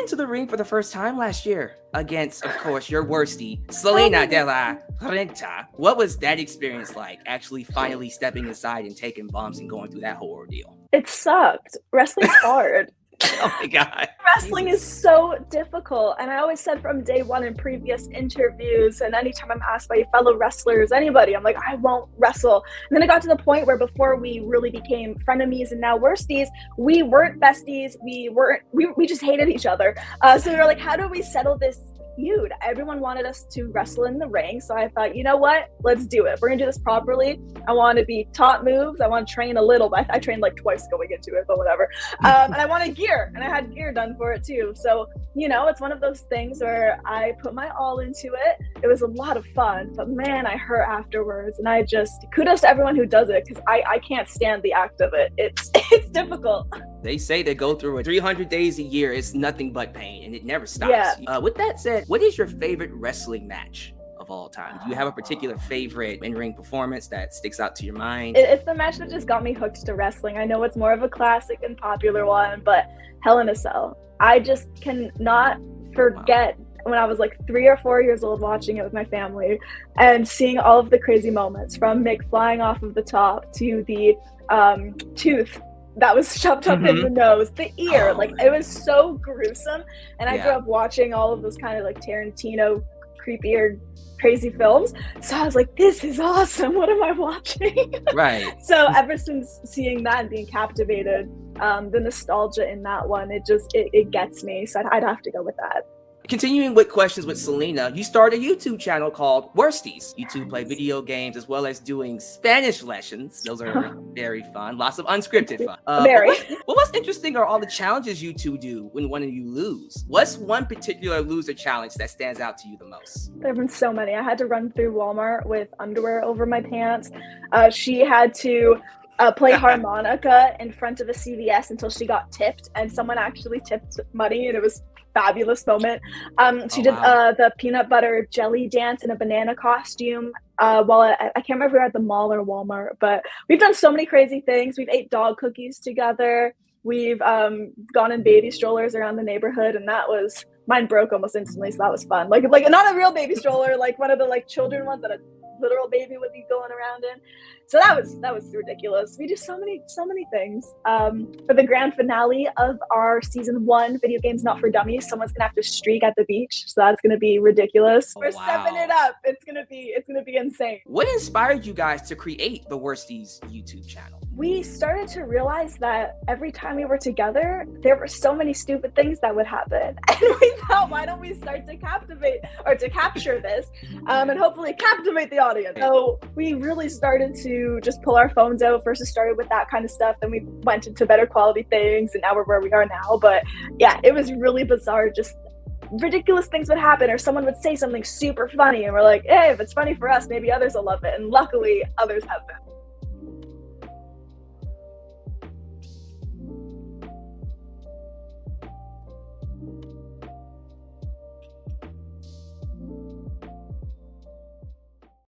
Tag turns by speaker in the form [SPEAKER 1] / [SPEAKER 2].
[SPEAKER 1] into the ring for the first time last year against, of course, your worstie, Salina De La Renta. What was that experience like, actually finally stepping aside and taking bumps and going through that whole ordeal?
[SPEAKER 2] It sucked. Wrestling's hard.
[SPEAKER 1] Oh my God.
[SPEAKER 2] Wrestling is so difficult. And I always said from day one in previous interviews, and anytime I'm asked by fellow wrestlers, anybody, I'm like, I won't wrestle. And then it got to the point where before we really became frenemies and now worsties, we weren't besties. We just hated each other. So we were like, how do we settle this feud? Everyone wanted us to wrestle in the ring. So I thought, you know what? Let's do it. We're gonna do this properly. I want to be taught moves. I want to train a little, but I trained like twice going into it, but whatever. And I wanted gear, and I had gear done for it too. So, you know, it's one of those things where I put my all into it. It was a lot of fun, but man, I hurt afterwards. And I just, kudos to everyone who does it, because I can't stand the act of it. It's difficult.
[SPEAKER 1] They say they go through it 300 days a year. It's nothing but pain, and it never stops. Yeah. With that said, what is your favorite wrestling match of all time? Do you have a particular favorite in-ring performance that sticks out to your mind?
[SPEAKER 2] It's the match that just got me hooked to wrestling. I know it's more of a classic and popular one, but Hell in a Cell. I just cannot forget when I was like 3 or 4 years old watching it with my family and seeing all of the crazy moments, from Mick flying off of the top to the tooth that was shoved up in the nose, the ear, like it was so gruesome. And I grew up watching all of those kind of like Tarantino creepier crazy films, so I was like, this is awesome, what am I watching? Right. So ever since seeing that and being captivated, the nostalgia in that one, it gets me, so I'd have to go with that.
[SPEAKER 1] Continuing with questions with Salina, you started a YouTube channel called Worsties. You two play video games as well as doing Spanish lessons. Those are very fun. Lots of unscripted fun. What's interesting are all the challenges you two do when one of you lose. What's one particular loser challenge that stands out to you the most?
[SPEAKER 2] There have been so many. I had to run through Walmart with underwear over my pants. She had to play harmonica in front of a CVS until she got tipped, and someone actually tipped money, and it was fabulous moment. She did the peanut butter jelly dance in a banana costume while I can't remember if we were at the mall or Walmart, but we've done so many crazy things. We've ate dog cookies together. We've gone in baby strollers around the neighborhood, and that was, mine broke almost instantly, so that was fun. Like not a real baby stroller, like one of the like children ones that a literal baby would be going around in. So that was ridiculous. We do so many things. For the grand finale of our season 1 Video Games Not for Dummies, someone's gonna have to streak at the beach, so that's gonna be ridiculous. We're stepping it up. It's gonna be insane.
[SPEAKER 1] What inspired you guys to create the Worsties YouTube channel?
[SPEAKER 2] We started to realize that every time we were together, there were so many stupid things that would happen. And we thought, why don't we start to captivate or to capture this and hopefully captivate the audience? So we really started to just pull our phones out. First it started with that kind of stuff, then we went into better quality things, and now we're where we are now. But yeah, it was really bizarre. Just ridiculous things would happen, or someone would say something super funny, and we're like, hey, if it's funny for us, maybe others will love it. And luckily, others have been.